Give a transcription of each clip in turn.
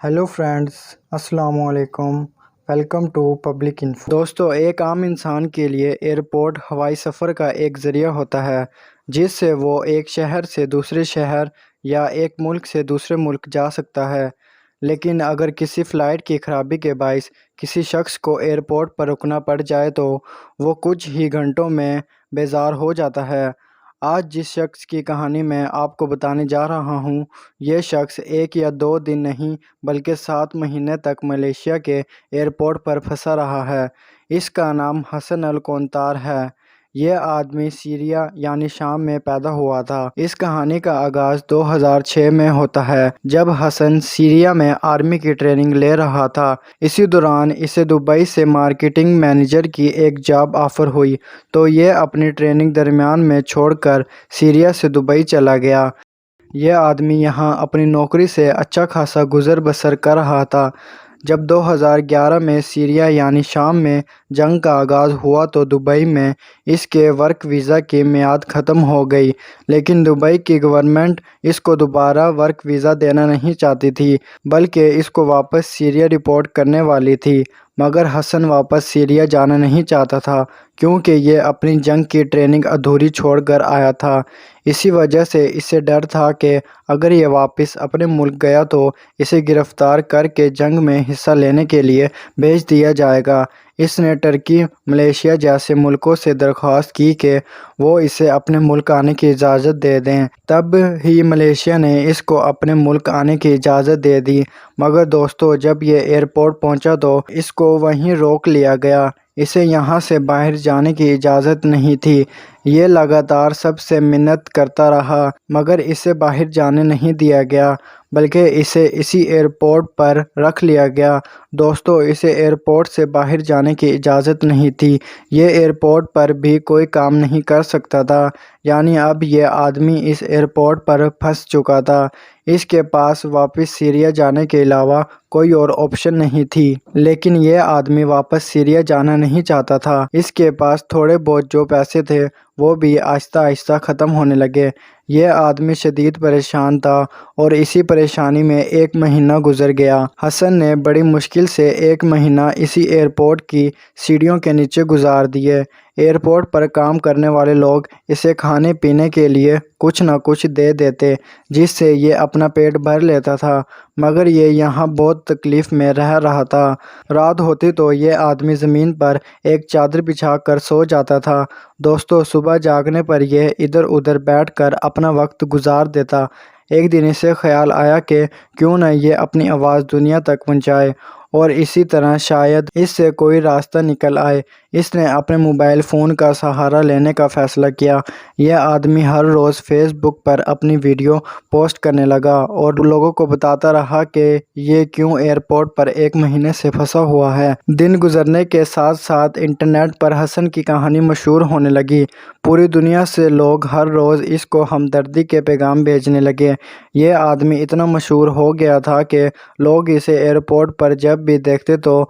Hello friends, السلام علیکم۔ Welcome to public info. دوستو، ایک عام انسان کے لیے ایئرپورٹ ہوائی سفر کا ایک ذریعہ ہوتا ہے جس سے وہ ایک شہر سے دوسرے شہر یا ایک ملک سے دوسرے ملک جا سکتا ہے۔ لیکن اگر کسی فلائٹ کی خرابی کے باعث کسی شخص کو ایئرپورٹ پر رکنا پڑ جائے تو وہ کچھ ہی گھنٹوں میں بیزار ہو جاتا ہے۔ آج جس شخص کی کہانی میں آپ کو بتانے جا رہا ہوں، یہ شخص 1 یا 2 دن نہیں بلکہ 7 مہینے تک ملیشیا کے ایئرپورٹ پر پھنسا رہا ہے۔ اس کا نام حسن الکونتار ہے۔ یہ آدمی سیریا یعنی شام میں پیدا ہوا تھا۔ اس کہانی کا آغاز 2006 میں ہوتا ہے جب حسن سیریا میں آرمی کی ٹریننگ لے رہا تھا۔ اسی دوران اسے دبئی سے مارکیٹنگ مینیجر کی ایک جاب آفر ہوئی تو یہ اپنی ٹریننگ درمیان میں چھوڑ کر سیریا سے دبئی چلا گیا۔ یہ آدمی یہاں اپنی نوکری سے اچھا خاصا گزر بسر کر رہا تھا۔ جب 2011 میں سیریا یعنی شام میں جنگ کا آغاز ہوا تو دبئی میں اس کے ورک ویزا کی میعاد ختم ہو گئی، لیکن دبئی کی گورنمنٹ اس کو دوبارہ ورک ویزا دینا نہیں چاہتی تھی بلکہ اس کو واپس سیریا ڈپورٹ کرنے والی تھی۔ مگر حسن واپس سیریا جانا نہیں چاہتا تھا کیونکہ یہ اپنی جنگ کی ٹریننگ ادھوری چھوڑ کر آیا تھا۔ اسی وجہ سے اسے ڈر تھا کہ اگر یہ واپس اپنے ملک گیا تو اسے گرفتار کر کے جنگ میں حصہ لینے کے لیے بھیج دیا جائے گا۔ اس نے ترکی، ملیشیا جیسے ملکوں سے درخواست کی کہ وہ اسے اپنے ملک آنے کی اجازت دے دیں۔ تب ہی ملیشیا نے اس کو اپنے ملک آنے کی اجازت دے دی۔ مگر دوستو، جب یہ ایئرپورٹ پہنچا تو اس کو وہیں روک لیا گیا۔ اسے یہاں سے باہر جانے کی اجازت نہیں تھی۔ یہ لگاتار سب سے منت کرتا رہا مگر اسے باہر جانے نہیں دیا گیا بلکہ اسے اسی ایئرپورٹ پر رکھ لیا گیا۔ دوستو، اسے ایئرپورٹ سے باہر جانے کی اجازت نہیں تھی۔ یہ ایئرپورٹ پر بھی کوئی کام نہیں کر سکتا تھا، یعنی اب یہ آدمی اس ایئرپورٹ پر پھنس چکا تھا۔ اس کے پاس واپس سیریا جانے کے علاوہ کوئی اور آپشن نہیں تھی۔ لیکن یہ آدمی واپس سیریا جانا نہیں چاہتا تھا۔ اس کے پاس تھوڑے بہت جو پیسے تھے وہ بھی آہستہ آہستہ ختم ہونے لگے۔ یہ آدمی شدید پریشان تھا اور اسی پریشانی میں 1 مہینہ گزر گیا۔ حسن نے بڑی مشکل سے 1 مہینہ اسی ایئرپورٹ کی سیڑھیوں کے نیچے گزار دیے۔ ایئرپورٹ پر کام کرنے والے لوگ اسے کھانے پینے کے لیے کچھ نہ کچھ دے دیتے جس سے یہ اپنا پیٹ بھر لیتا تھا، مگر یہ یہاں بہت تکلیف میں رہ رہا تھا۔ رات ہوتی تو یہ آدمی زمین پر ایک چادر بچھا کر سو جاتا تھا۔ دوستو، صبح جاگنے پر یہ ادھر ادھر بیٹھ کر اپنا وقت گزار دیتا۔ ایک دن اسے خیال آیا کہ کیوں نہ یہ اپنی آواز دنیا تک پہنچائے اور اسی طرح شاید اس سے کوئی راستہ نکل آئے۔ اس نے اپنے موبائل فون کا سہارا لینے کا فیصلہ کیا۔ یہ آدمی ہر روز فیس بک پر اپنی ویڈیو پوسٹ کرنے لگا اور لوگوں کو بتاتا رہا کہ یہ کیوں ایئرپورٹ پر 1 مہینے سے پھنسا ہوا ہے۔ دن گزرنے کے ساتھ ساتھ انٹرنیٹ پر حسن کی کہانی مشہور ہونے لگی۔ پوری دنیا سے لوگ ہر روز اس کو ہمدردی کے پیغام بھیجنے لگے۔ یہ آدمی اتنا مشہور ہو گیا تھا کہ لوگ اسے ایئرپورٹ پر جب بھی دیکھتے تو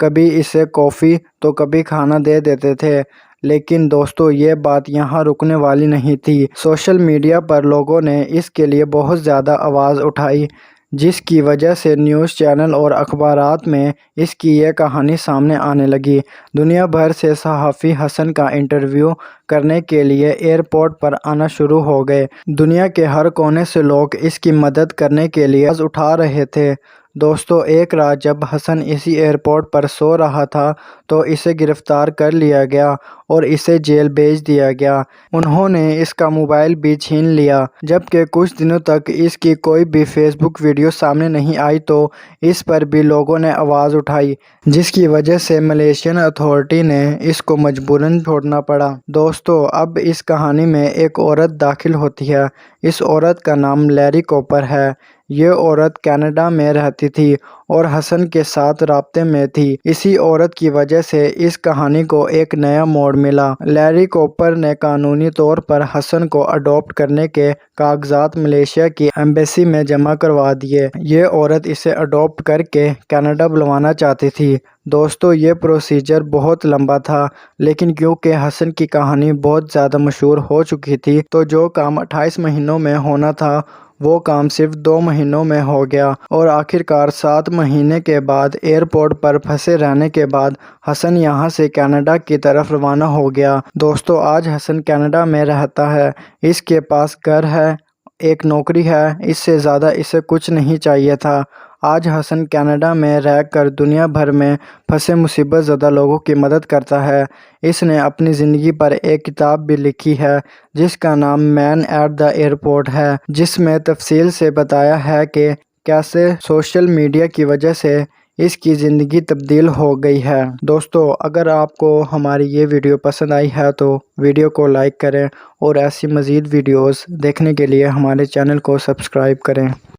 کبھی اسے کافی تو کبھی کھانا دے دیتے تھے۔ لیکن دوستو، یہ بات یہاں رکنے والی نہیں تھی۔ سوشل میڈیا پر لوگوں نے اس کے لیے بہت زیادہ آواز اٹھائی جس کی وجہ سے نیوز چینل اور اخبارات میں اس کی یہ کہانی سامنے آنے لگی۔ دنیا بھر سے صحافی حسن کا انٹرویو کرنے کے لیے ایئرپورٹ پر آنا شروع ہو گئے۔ دنیا کے ہر کونے سے لوگ اس کی مدد کرنے کے لیے آواز اٹھا رہے تھے۔ دوستو، ایک رات جب حسن اسی ایئرپورٹ پر سو رہا تھا تو اسے گرفتار کر لیا گیا اور اسے جیل بھیج دیا گیا۔ انہوں نے اس کا موبائل بھی چھین لیا۔ جبکہ کچھ دنوں تک اس کی کوئی بھی فیس بک ویڈیو سامنے نہیں آئی تو اس پر بھی لوگوں نے آواز اٹھائی جس کی وجہ سے ملیشین اتھارٹی نے اس کو مجبوراً چھوڑنا پڑا۔ دوستو، اب اس کہانی میں ایک عورت داخل ہوتی ہے۔ اس عورت کا نام لیری کوپر ہے۔ یہ عورت کینیڈا میں رہتی تھی اور حسن کے ساتھ رابطے میں تھی۔ اسی عورت کی وجہ سے اس کہانی کو ایک نیا موڑ ملا۔ لیری کوپر نے قانونی طور پر حسن کو اڈاپٹ کرنے کے کاغذات ملیشیا کی ایمبیسی میں جمع کروا دیے۔ یہ عورت اسے اڈاپٹ کر کے کینیڈا بلوانا چاہتی تھی۔ دوستو، یہ پروسیجر بہت لمبا تھا لیکن کیونکہ حسن کی کہانی بہت زیادہ مشہور ہو چکی تھی تو جو کام 28 مہینوں میں ہونا تھا وہ کام صرف 2 مہینوں میں ہو گیا اور آخرکار 7 مہینے کے بعد ایئرپورٹ پر پھنسے رہنے کے بعد حسن یہاں سے کینیڈا کی طرف روانہ ہو گیا۔ دوستو، آج حسن کینیڈا میں رہتا ہے، اس کے پاس گھر ہے، ایک نوکری ہے، اس سے زیادہ اسے کچھ نہیں چاہیے تھا۔ آج حسن کینیڈا میں رہ کر دنیا بھر میں پھنسے مصیبت زدہ لوگوں کی مدد کرتا ہے۔ اس نے اپنی زندگی پر ایک کتاب بھی لکھی ہے جس کا نام مین ایٹ دی ایئرپورٹ ہے، جس میں تفصیل سے بتایا ہے کہ کیسے سوشل میڈیا کی وجہ سے اس کی زندگی تبدیل ہو گئی ہے۔ دوستو، اگر آپ کو ہماری یہ ویڈیو پسند آئی ہے تو ویڈیو کو لائک کریں اور ایسی مزید ویڈیوز دیکھنے کے لیے ہمارے چینل کو سبسکرائب کریں۔